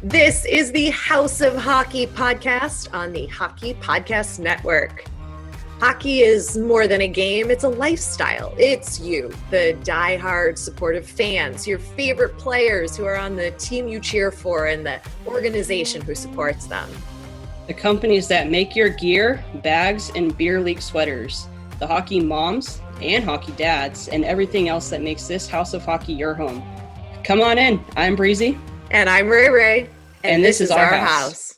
This is the House of Hockey podcast on the Hockey Podcast Network. Hockey is more than a game, it's a lifestyle. It's you, the diehard supportive fans, your favorite players who are on the team you cheer for, and the organization who supports them. The companies that make your gear, bags, and beer league sweaters. The hockey moms and hockey dads, and everything else that makes this House of Hockey your home. Come on in. I'm Breezy. And I'm Rae Rae. And this is our house.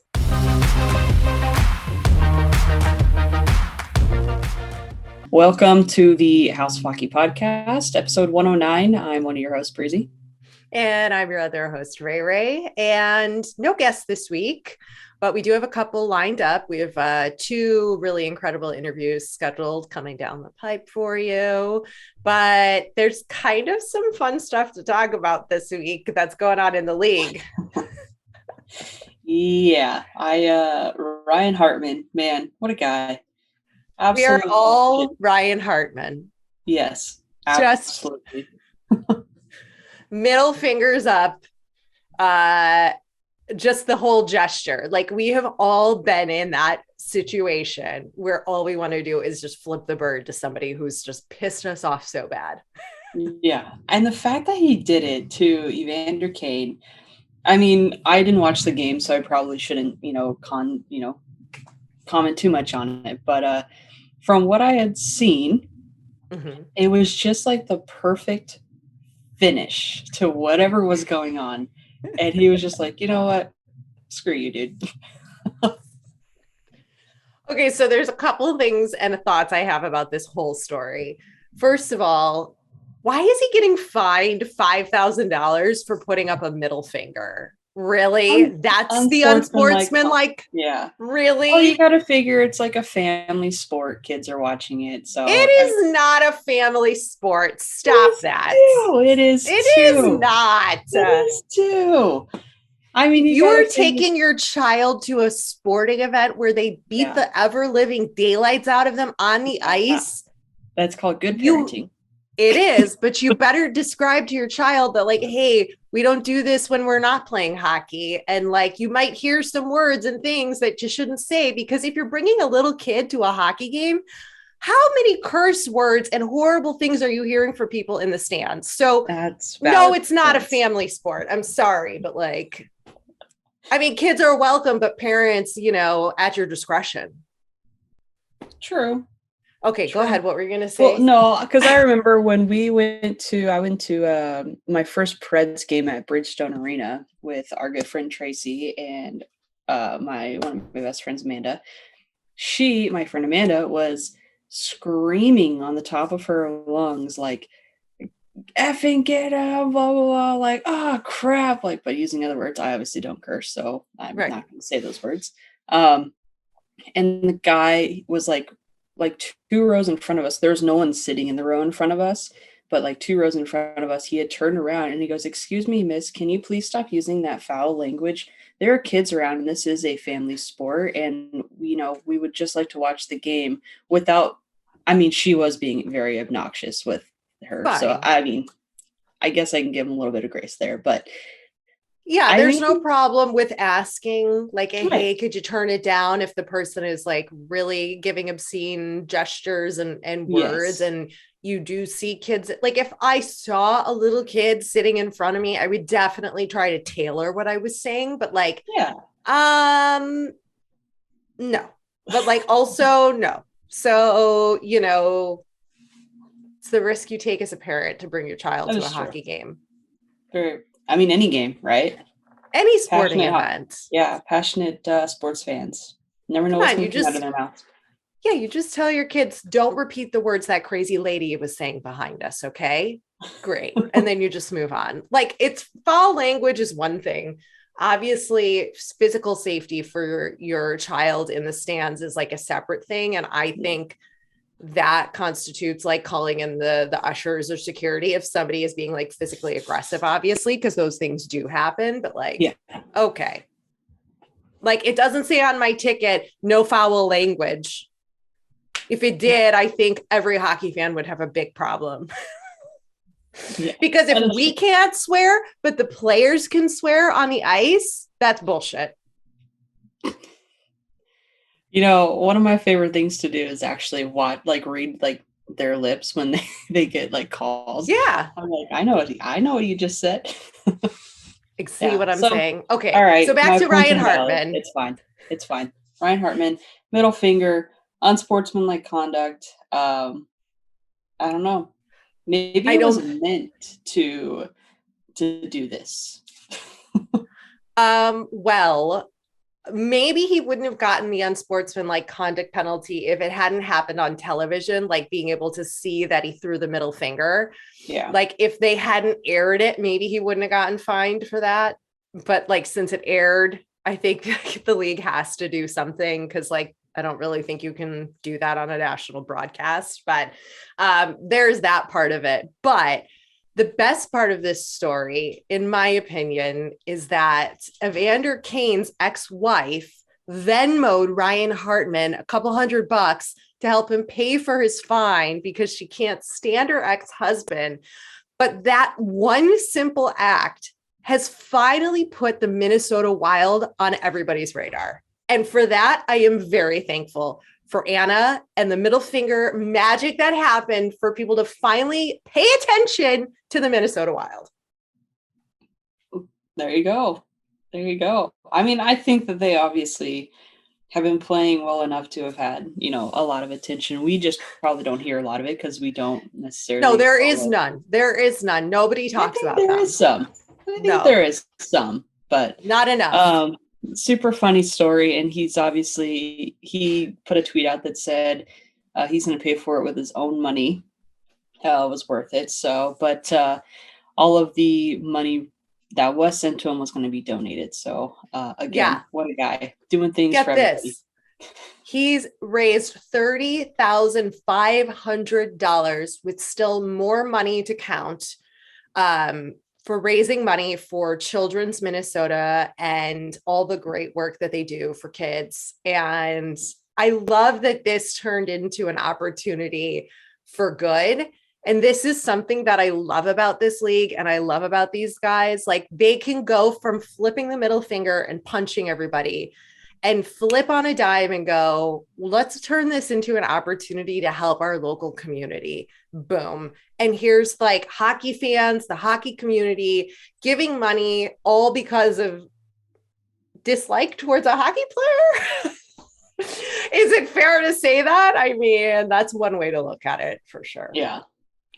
Welcome to the House of Hockey podcast, episode 109. I'm one of your hosts, Breezy. And I'm your other host, Rae Rae. And no guests this week, but we do have a couple lined up. We have two really incredible interviews scheduled coming down the pipe for you. But there's kind of some fun stuff to talk about this week that's going on in the league. Yeah, Ryan Hartman, man, what a guy. Absolutely. We are all Ryan Hartman. Yes, absolutely. Just middle fingers up, just the whole gesture. Like, we have all been in that situation where all we want to do is just flip the bird to somebody who's just pissed us off so bad. Yeah, and the fact that he did it to Evander Kane, I mean, I didn't watch the game, so I probably shouldn't, comment too much on it. But from what I had seen, It was just like the perfect finish to whatever was going on. And he was just like, you know what? Screw you, dude. Okay, so there's a couple of things and thoughts I have about this whole story. First of all, why is he getting fined $5,000 for putting up a middle finger? Really? That's the unsportsmanlike? Yeah. Really? Well, you got to figure it's like a family sport. Kids are watching it. So it is not a family sport. Stop that. It is. It is not. It is too. I mean, you are taking your child to a sporting event where they beat the ever-living daylights out of them on the ice. That's called good parenting. It is, but you better describe to your child that, like, hey, we don't do this when we're not playing hockey. And like, you might hear some words and things that you shouldn't say, because if you're bringing a little kid to a hockey game, how many curse words and horrible things are you hearing from people in the stands? So no, it's not a family sport. I'm sorry, but like, I mean, kids are welcome, but parents, at your discretion. True. Okay, True. Go ahead. What were you going to say? Well, no, because I remember when I went to my first Preds game at Bridgestone Arena with our good friend Tracy and one of my best friends, Amanda. My friend Amanda, was screaming on the top of her lungs, like, effing get out, blah, blah, blah, like, oh, crap, like, but using other words. I obviously don't curse, so I'm not going to say those words. And the guy was like two rows in front of us. There's no one sitting in the row in front of us, but like two rows in front of us, he had turned around and he goes, "Excuse me, miss, can you please stop using that foul language? There are kids around and this is a family sport. And, we would just like to watch the game without," I mean, she was being very obnoxious with her. Fine. So, I mean, I guess I can give him a little bit of grace there, but yeah, there's no problem with asking, like, hey, could you turn it down if the person is like really giving obscene gestures and words. Yes. And you do see kids, like, if I saw a little kid sitting in front of me, I would definitely try to tailor what I was saying, but like, no, but like also no. So, it's the risk you take as a parent to bring your child to a hockey game. Any game, right? Any sporting event. Passionate sports fans. Never know what's coming out of their mouth. Yeah, you just tell your kids, don't repeat the words that crazy lady was saying behind us, okay? Great. And then you just move on. Like, it's foul language is one thing. Obviously, physical safety for your child in the stands is like a separate thing. And I think that constitutes like calling in the ushers or security if somebody is being like physically aggressive, obviously, because those things do happen. But like, okay. Like, it doesn't say on my ticket, no foul language. If it did, I think every hockey fan would have a big problem. Because if we can't swear, but the players can swear on the ice, That's bullshit. You know, one of my favorite things to do is actually read like their lips when they get like calls. Yeah. I'm like, I know what you just said. See Yeah. what I'm So, saying? all Okay. So right, back my to points Ryan are valid. Hartman. It's fine. It's fine. Ryan Hartman, middle finger, unsportsmanlike conduct. I don't know. Maybe I it was don't meant to do this. well, maybe he wouldn't have gotten the unsportsmanlike conduct penalty if it hadn't happened on television, like being able to see that he threw the middle finger. Yeah. Like if they hadn't aired it, maybe he wouldn't have gotten fined for that. But like since it aired, I think the league has to do something because like I don't really think you can do that on a national broadcast. But there's that part of it. But the best part of this story, in my opinion, is that Evander Kane's ex-wife Venmoed Ryan Hartman a couple $100 to help him pay for his fine because she can't stand her ex-husband. But that one simple act has finally put the Minnesota Wild on everybody's radar. And for that, I am very thankful for Anna and the middle finger magic that happened for people to finally pay attention to the Minnesota Wild. There you go. There you go. I mean, I think that they obviously have been playing well enough to have had, you know, a lot of attention. We just probably don't hear a lot of it because we don't necessarily. No, there is none. There is none. Nobody I talks think about there them. is some. I think No. there is some, but not enough. Super funny story. And he put a tweet out that said he's going to pay for it with his own money. It was worth it. So, but all of the money that was sent to him was going to be donated. So again, what a guy doing things for everybody. This. He's raised $30,500 with still more money to count for raising money for Children's Minnesota and all the great work that they do for kids. And I love that this turned into an opportunity for good. And this is something that I love about this league and I love about these guys. Like they can go from flipping the middle finger and punching everybody and flip on a dime and go, let's turn this into an opportunity to help our local community. Boom. And here's like hockey fans, the hockey community giving money all because of dislike towards a hockey player. Is it fair to say that? I mean, that's one way to look at it for sure. Yeah.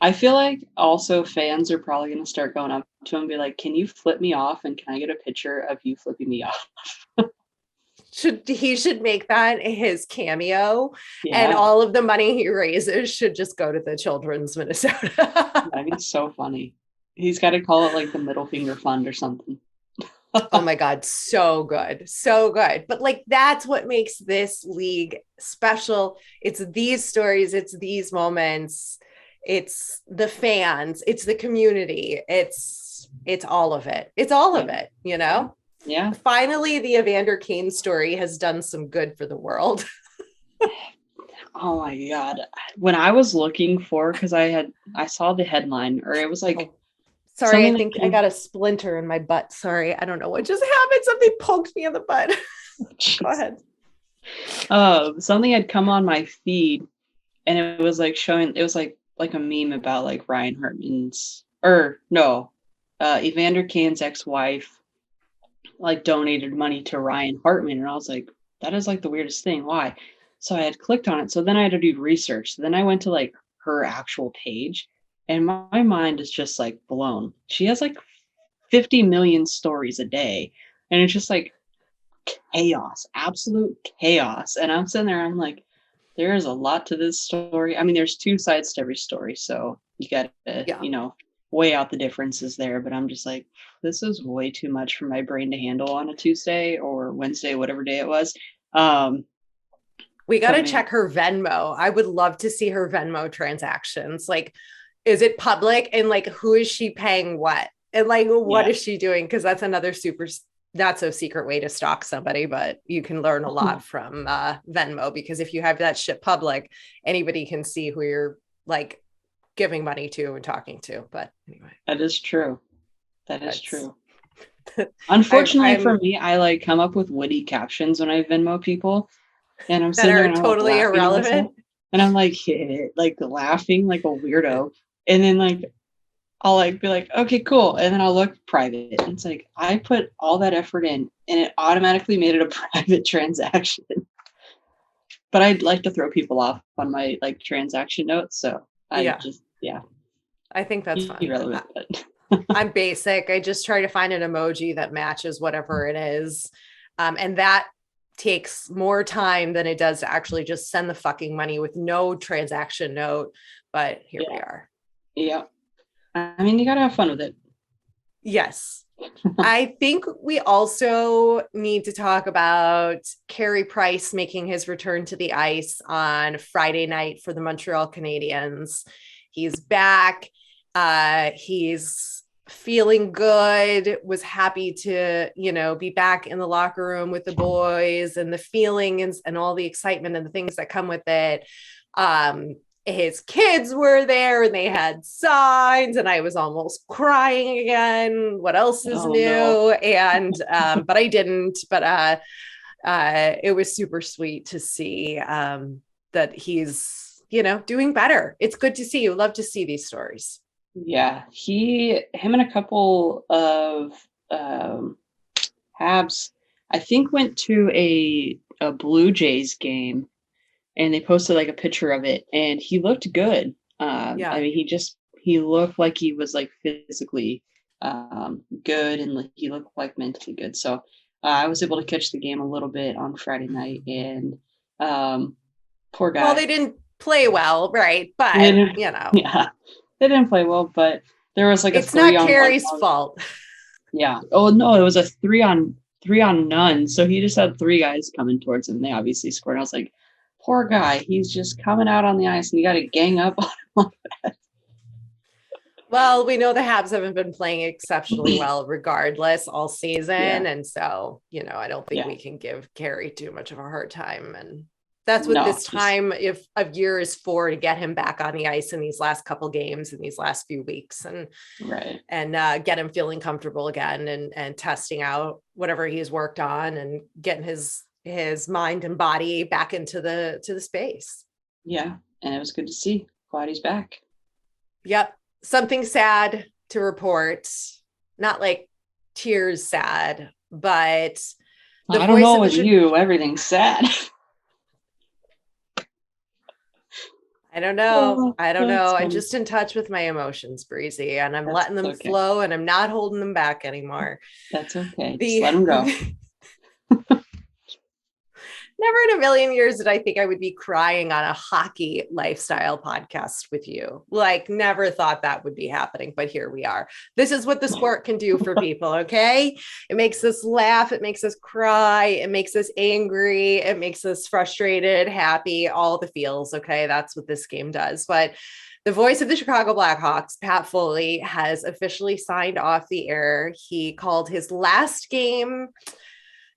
I feel like also fans are probably going to start going up to him and be like, can you flip me off? And can I get a picture of you flipping me off? He should make that his cameo, and all of the money he raises should just go to the Children's Minnesota. That'd be so funny. He's got to call it like the Middle Finger Fund or something. Oh my God, so good. So good. But like that's what makes this league special. It's these stories, it's these moments, it's the fans, it's the community, it's all of it. It's all of it, you know? Yeah. Finally, the Evander Kane story has done some good for the world. Oh my God. When I was looking for, because I saw the headline, or it was like, sorry, I think I got a splinter in my butt. Sorry, I don't know what just happened. Something poked me in the butt. Go ahead. Something had come on my feed, and it was like showing. It was like a meme about like Ryan Hartman's, Evander Kane's ex-wife, like donated money to Ryan Hartman, and I was like, that is like the weirdest thing. Why? So I had clicked on it. So then I had to do research. So then I went to like her actual page. And my mind is just like blown. She has like 50 million stories a day. And it's just like chaos, absolute chaos. And I'm sitting there, I'm like, there is a lot to this story. I mean, there's two sides to every story. So you got to, weigh out the differences there. But I'm just like, this is way too much for my brain to handle on a Tuesday or Wednesday, whatever day it was. We got to check her Venmo. I would love to see her Venmo transactions. Like, is it public? And like, who is she paying what? And like, what is she doing? Because that's another super not so secret way to stalk somebody, but you can learn a lot from Venmo, because if you have that shit public, anybody can see who you're like giving money to and talking to. But anyway, that is true. That is true. Unfortunately for me, I like come up with witty captions when I Venmo people, and I'm that sitting there are and I'm like totally laughing at irrelevant. myself, and I'm like like laughing like a weirdo, and then like I'll like be like, okay, cool, and then I'll look private. And it's like I put all that effort in, and it automatically made it a private transaction. But I'd like to throw people off on my like transaction notes, so I I think that's fun. irrelevant, but. I'm basic. I just try to find an emoji that matches whatever it is. And that takes more time than it does to actually just send the fucking money with no transaction note. But here we are. Yeah. I mean, you got to have fun with it. Yes. I think we also need to talk about Carey Price making his return to the ice on Friday night for the Montreal Canadiens. He's back. He's feeling good, was happy to, be back in the locker room with the boys, and the feelings and all the excitement and the things that come with it. His kids were there and they had signs, and I was almost crying again. What else is new? No. And but I didn't. But it was super sweet to see that he's doing better. It's good to see. You love to see these stories. Yeah, him and a couple of Habs, I think, went to a Blue Jays game, and they posted like a picture of it, and he looked good. I mean, he looked like he was like physically good, and he looked like mentally good. So I was able to catch the game a little bit on Friday night, and poor guy. Well, they didn't play well, right? But yeah, they didn't play well, but there was like it's not Carey's fault. Yeah. Oh no, it was a 3-on none. So he just had 3 guys coming towards him. They obviously scored. I was like, poor guy. He's just coming out on the ice, and you got to gang up on him like that. Well, we know the Habs haven't been playing exceptionally well regardless all season. Yeah. And so, I don't think we can give Carey too much of a hard time. And that's what this time of year is for, to get him back on the ice in these last couple games, in these last few weeks, and get him feeling comfortable again, and testing out whatever he's worked on, and getting his mind and body back into the space. Yeah. And it was good to see. Glad he's back. Yep. Something sad to report, not like tears sad, but I don't know with you, everything's sad. I don't know. I'm just in touch with my emotions, Breezy, and I'm letting them flow, and I'm not holding them back anymore. That's okay. Just let them go. Never in a million years did I think I would be crying on a hockey lifestyle podcast with you. Like, never thought that would be happening, but here we are. This is what the sport can do for people, okay? It makes us laugh. It makes us cry. It makes us angry. It makes us frustrated, happy, all the feels, okay? That's what this game does. But the voice of the Chicago Blackhawks, Pat Foley, has officially signed off the air. He called his last game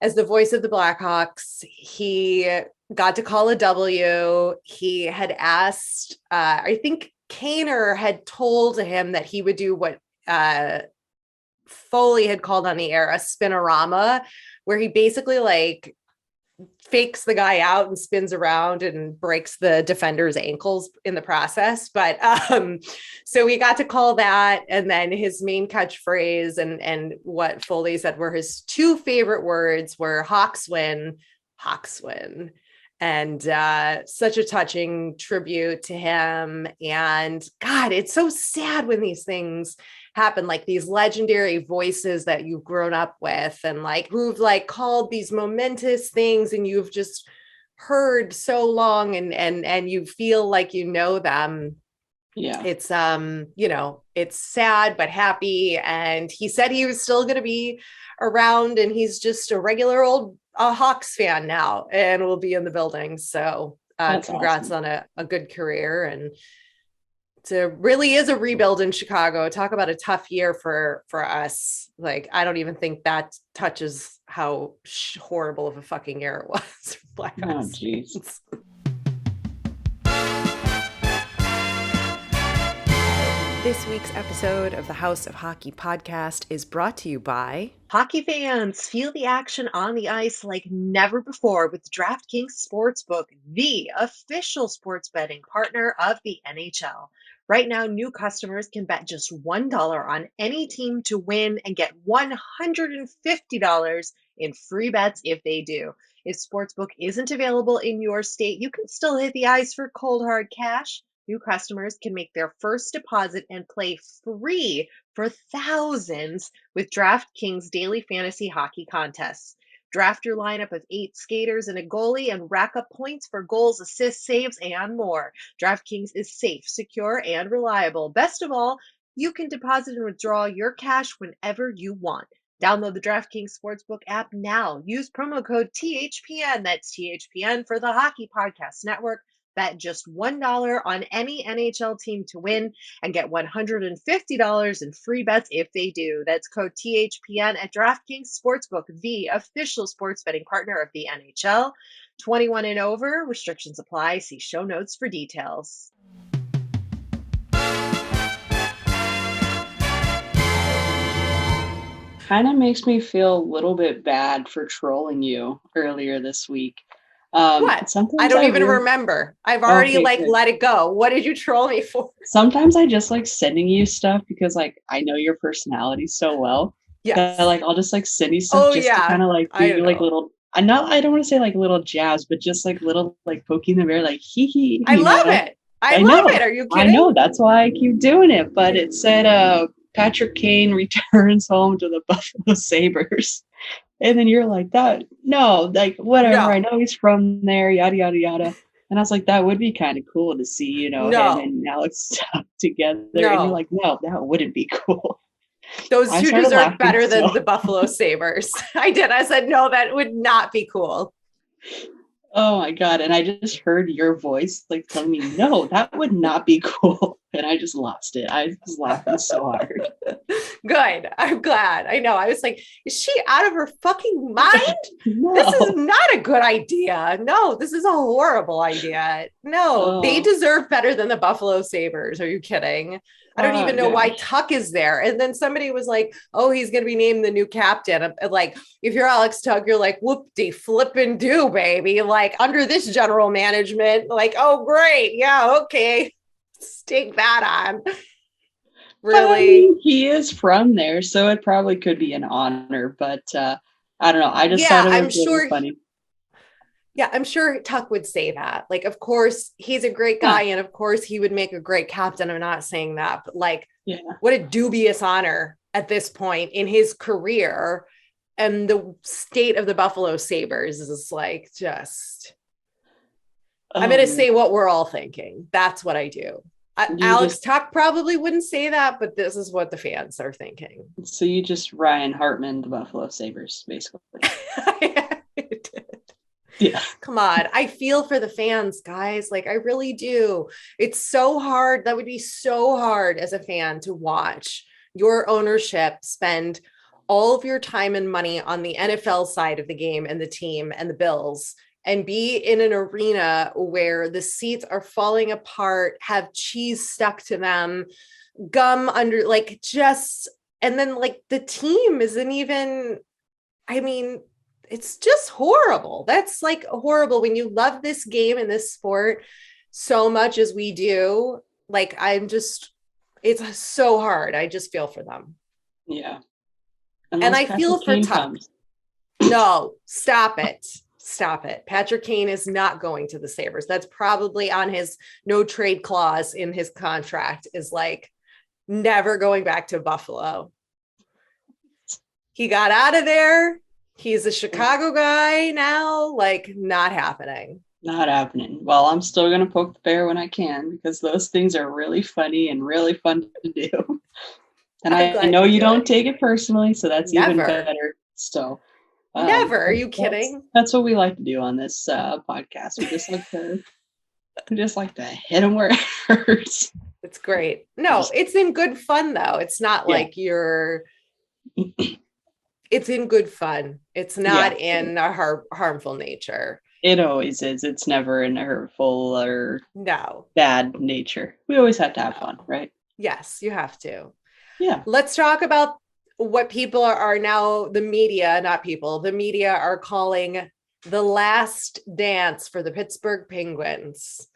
as the voice of the Blackhawks. He got to call a W. He had asked, I think Kaner had told him that he would do what Foley had called on the air a spinorama, where he basically like fakes the guy out and spins around and breaks the defender's ankles in the process. But so we got to call that. And then his main catchphrase and what Foley said were his 2 favorite words were Hawks win, Hawks win. And such a touching tribute to him. And God, it's so sad when these things happen, like these legendary voices that you've grown up with, and like who've like called these momentous things, and you've just heard so long, and you feel like you know them. Yeah, it's it's sad but happy. And he said he was still going to be around, and he's just a regular old Hawks fan now, and will be in the building. So congrats awesome. On a good career. And it really is a rebuild in Chicago. Talk about a tough year for us. Like, I don't even think that touches how horrible of a fucking year it was. Oh, jeez. This week's episode of the House of Hockey podcast is brought to you by Hockey fans, feel the action on the ice like never before with DraftKings Sportsbook, the official sports betting partner of the NHL. Right now, new customers can bet just $1 on any team to win and get $150 in free bets if they do. If Sportsbook isn't available in your state, you can still hit the ice for cold hard cash. New customers can make their first deposit and play free for thousands with DraftKings daily fantasy hockey contests. Draft your lineup of 8 skaters and a goalie and rack up points for goals, assists, saves, and more. DraftKings is safe, secure, and reliable. Best of all, you can deposit and withdraw your cash whenever you want. Download the DraftKings Sportsbook app now. Use promo code THPN. That's THPN for the Hockey Podcast Network. Bet just $1 on any NHL team to win and get $150 in free bets if they do. That's code THPN at DraftKings Sportsbook, the official sports betting partner of the NHL. 21 and over. Restrictions apply. See show notes for details. Kind of makes me feel a little bit bad for trolling you earlier this week. what? I don't even remember. I've already let it go. What did you troll me for? Sometimes I just like sending you stuff because like I know your personality so well. Yes. That, like I'll just like send you stuff to kind of like do like little. I don't want to say like little jabs, but just like little like poking the bear, like hee hee. I love it. I love it. Are you kidding? I know, that's why I keep doing it. But it said Patrick Kane returns home to the Buffalo Sabres. And then you're like, that, no, like, whatever. No. I know he's from there, yada, yada, yada. And I was like, that would be kind of cool to see, him and Alex together. And you're like, no, that wouldn't be cool. Those two deserve better than the Buffalo Sabres. I did. I said, no, that would not be cool. Oh, my God. And I just heard your voice, like, telling me, no, that would not be cool. And I just lost it. I was laughing so hard. Good. I'm glad. I know. I was like, is she out of her fucking mind? No. This is not a good idea. No, this is a horrible idea. No, They deserve better than the Buffalo Sabres. Are you kidding? I don't even know why Tuck is there. And then somebody was like, oh, he's going to be named the new captain. I'm like, if you're Alex Tuck, you're like, whoop-de-flippin' do, baby. Like under this general management, like, oh, great. Yeah, okay. Stick that on. Really? I mean, he is from there, so it probably could be an honor. But I don't know. I just thought it was really funny. Yeah, I'm sure Tuck would say that. Like, of course, he's a great guy, and of course, he would make a great captain. I'm not saying that, but like, what a dubious honor at this point in his career. And the state of the Buffalo Sabres is like just. I'm going to say what we're all thinking. That's what I do. Alex Tuck probably wouldn't say that, but this is what the fans are thinking. So you just Ryan Hartman the Buffalo Sabres, basically. I did. Yeah. Come on. I feel for the fans, guys. Like, I really do. It's so hard. That would be so hard as a fan to watch your ownership spend all of your time and money on the NFL side of the game and the team and the Bills and be in an arena where the seats are falling apart, have cheese stuck to them, gum under, like just, and then like the team isn't even, I mean, it's just horrible. That's like horrible when you love this game and this sport so much as we do. Like, it's so hard. I just feel for them. Yeah. And I feel for Tuck. No, stop it. Stop it. Patrick Kane is not going to the Sabres. That's probably on his no trade clause in his contract, is like never going back to Buffalo. He got out of there. He's a Chicago guy now. Like, not happening. Not happening. Well, I'm still going to poke the bear when I can because those things are really funny and really fun to do. And I know you don't take it personally, so that's even better. So. Never. Are you kidding? That's what we like to do on this podcast. We just like to hit them where it hurts. It's great. No, it's in good fun though. It's not like it's in good fun. It's not in a harmful nature. It always is. It's never in a hurtful or bad nature. We always have to have fun, right? Yes, you have to. Yeah. Let's talk about what people are now, the media, not people, the media are calling the last dance for the Pittsburgh Penguins.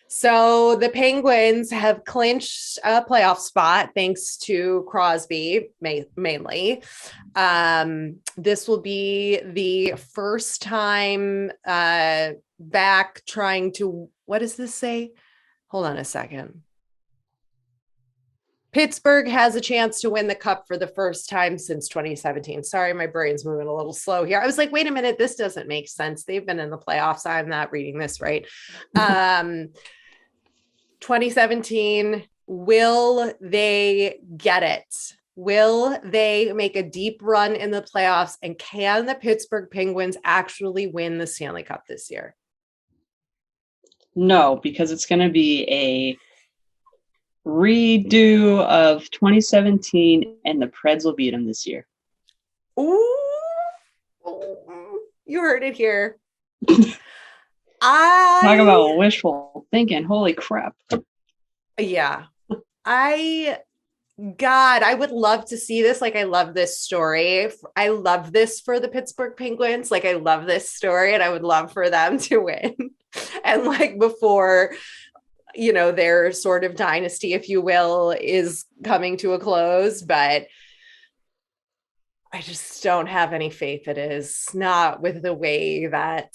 So the Penguins have clinched a playoff spot thanks to Crosby mainly. This will be the first time back trying to, what does this say? Hold on a second. Pittsburgh has a chance to win the cup for the first time since 2017. Sorry, my brain's moving a little slow here. I was like, wait a minute, this doesn't make sense. They've been in the playoffs. I'm not reading this right. 2017, will they get it? Will they make a deep run in the playoffs? And can the Pittsburgh Penguins actually win the Stanley Cup this year? No, because it's going to be a redo of 2017, and the Preds will beat them this year. Ooh, you heard it here. Talk about wishful thinking. Holy crap. Yeah. I would love to see this. Like, I love this story. I love this for the Pittsburgh Penguins. Like, I love this story, and I would love for them to win. And like before, their sort of dynasty, if you will, is coming to a close, but I just don't have any faith it is. Not with the way that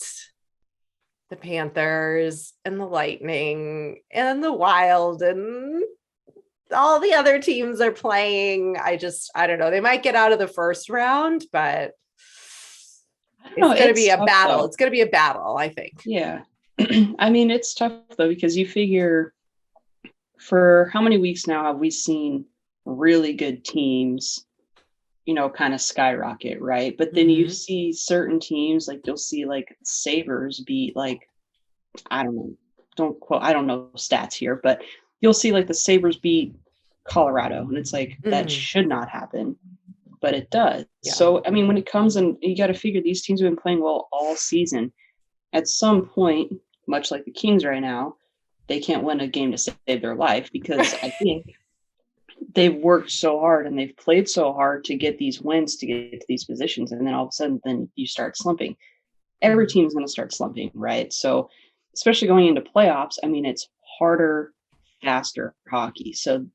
the Panthers and the Lightning and the Wild and all the other teams are playing. I don't know. They might get out of the first round, but it's going to be a battle. Though. It's going to be a battle, I think. Yeah. I mean, it's tough though, because you figure for how many weeks now have we seen really good teams, kind of skyrocket, right? But then you see certain teams, like you'll see like Sabres beat like, I don't know, I don't know stats here, but you'll see like the Sabres beat Colorado, and it's like that should not happen, but it does. Yeah. So I mean, when it comes, and you got to figure these teams have been playing well all season. At some point, much like the Kings right now, they can't win a game to save their life, because I think they've worked so hard and they've played so hard to get these wins, to get to these positions, and then all of a sudden then you start slumping. Every team is going to start slumping, right? So especially going into playoffs, I mean, it's harder, faster hockey. So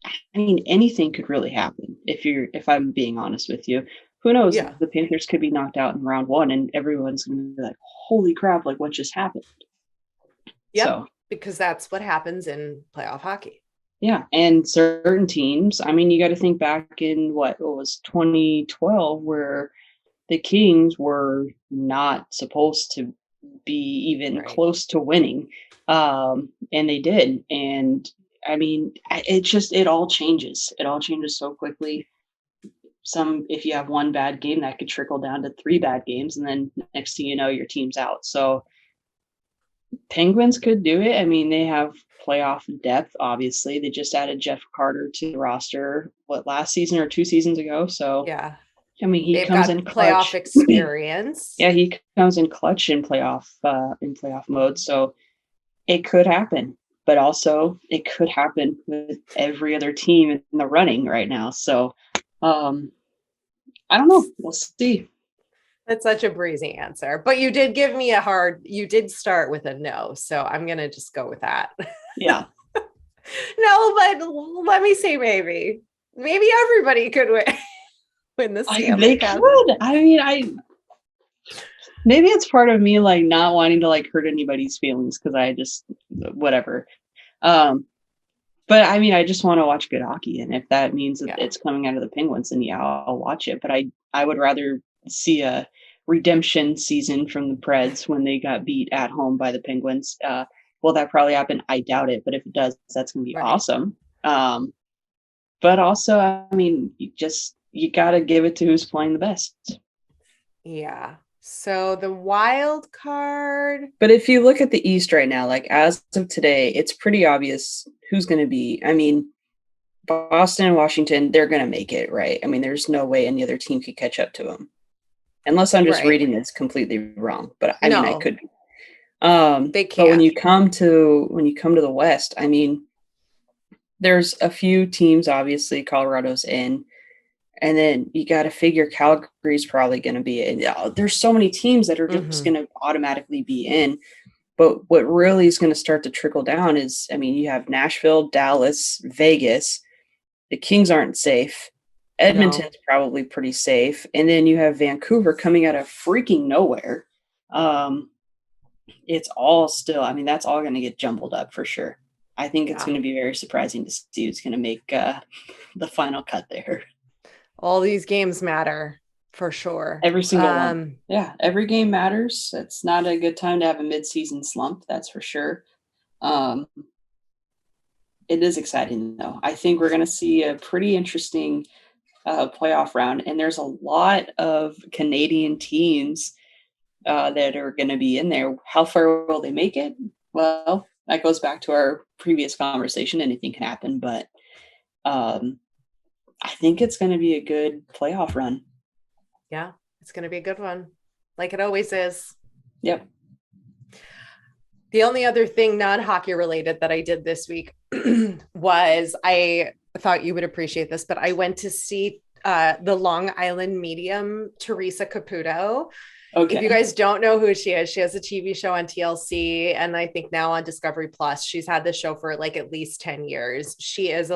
I mean, anything could really happen if I'm being honest with you. Who knows? Yeah. The Panthers could be knocked out in round one, and everyone's going to be like, holy crap, like what just happened? Yeah, so, because that's what happens in playoff hockey. Yeah, and certain teams, I mean, you got to think back in what was 2012, where the Kings were not supposed to be even close to winning, and they did. And I mean, it all changes. It all changes so quickly. If you have one bad game, that could trickle down to 3 bad games, and then next thing you know, your team's out. So Penguins could do it. I mean, they have playoff depth, obviously. They just added Jeff Carter to the roster, last season or 2 seasons ago? So yeah. I mean, he comes in playoff experience. Yeah, he comes in clutch in playoff mode. So it could happen, but also it could happen with every other team in the running right now. So I don't know. We'll see. That's such a breezy answer, but you did give me you did start with a no. So I'm going to just go with that. Yeah. No, but let me say maybe everybody could win this. They could. I mean, maybe it's part of me like not wanting to like hurt anybody's feelings, because I just whatever. But I mean, I just want to watch good hockey, and if that means that it's coming out of the Penguins, then I'll watch it. But I would rather see a redemption season from the Preds when they got beat at home by the Penguins. Will that probably happen? I doubt it, but if it does, that's going to be awesome. But also, I mean, you got to give it to who's playing the best. Yeah. So the wild card. But if you look at the East right now, like as of today, it's pretty obvious who's going to be. I mean, Boston and Washington, they're going to make it, right? I mean, there's no way any other team could catch up to them. Unless I'm just reading this completely wrong. But I mean, I could be. They can't. But when you come to the West, I mean, there's a few teams, obviously, Colorado's in. And then you got to figure Calgary's probably going to be in. There's so many teams that are just going to automatically be in. But what really is going to start to trickle down is, I mean, you have Nashville, Dallas, Vegas. The Kings aren't safe. Edmonton's probably pretty safe. And then you have Vancouver coming out of freaking nowhere. It's all still, I mean, that's all going to get jumbled up for sure. I think it's going to be very surprising to see who's going to make the final cut there. All these games matter for sure. Every single one. Yeah, every game matters. It's not a good time to have a mid-season slump, that's for sure. It is exciting, though. I think we're going to see a pretty interesting playoff round, and there's a lot of Canadian teams that are going to be in there. How far will they make it? Well, that goes back to our previous conversation. Anything can happen, but I think it's going to be a good playoff run. Yeah, it's going to be a good one. Like it always is. Yep. The only other thing non-hockey related that I did this week was, I thought you would appreciate this, but I went to see the Long Island medium, Teresa Caputo. Okay. If you guys don't know who she is, she has a TV show on TLC and I think now on Discovery Plus. She's had this show for like at least 10 years. She is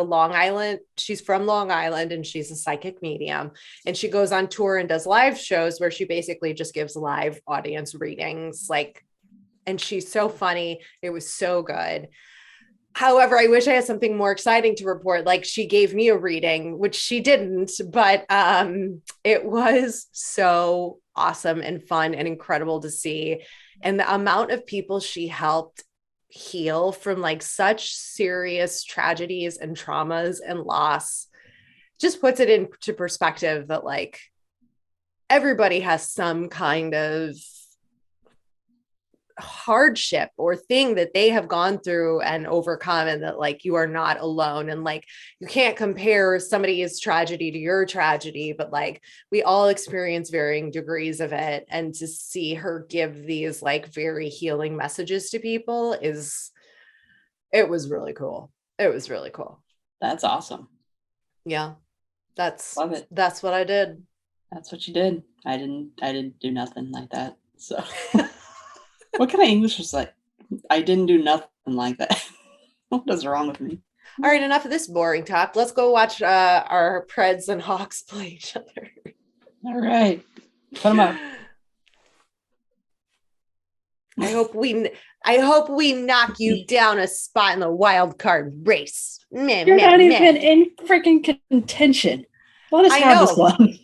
she's from Long Island and she's a psychic medium. And she goes on tour and does live shows where she basically just gives live audience readings. And she's so funny. It was so good. However, I wish I had something more exciting to report. Like she gave me a reading, which she didn't, but it was so awesome and fun and incredible to see. And the amount of people she helped heal from like such serious tragedies and traumas and loss just puts it into perspective that like everybody has some kind of hardship or thing that they have gone through and overcome, and that like you are not alone, and like you can't compare somebody's tragedy to your tragedy, but like we all experience varying degrees of it. And to see her give these like very healing messages to people it was really cool. It was really cool. That's awesome. Yeah, love it. That's what I did. That's what you did. I didn't do nothing like that, so what kind of English was like? I didn't do nothing like that. What is wrong with me? All right, enough of this boring talk. Let's go watch our Preds and Hawks play each other. All right, put them up. I hope we knock you down a spot in the wild card race. You're not even in freaking contention. Let us have this one.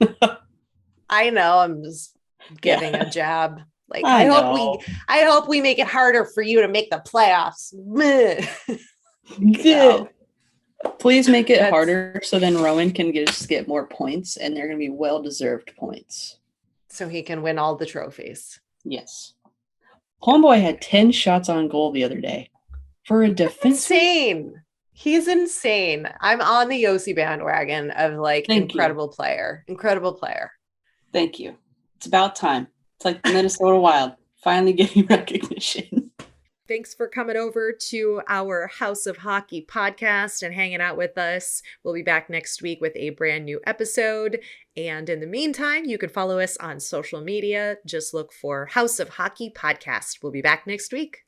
I know. I'm just giving a jab. Like I hope we make it harder for you to make the playoffs. Good. Please make it harder so then Rowan can get more points, and they're going to be well-deserved points. So he can win all the trophies. Yes. Homeboy had 10 shots on goal the other day for a defense. Insane. He's insane. I'm on the Yossi bandwagon of like incredible player. Thank you. It's about time. It's like the Minnesota Wild finally getting recognition. Thanks for coming over to our House of Hockey podcast and hanging out with us. We'll be back next week with a brand new episode. And in the meantime, you can follow us on social media. Just look for House of Hockey podcast. We'll be back next week.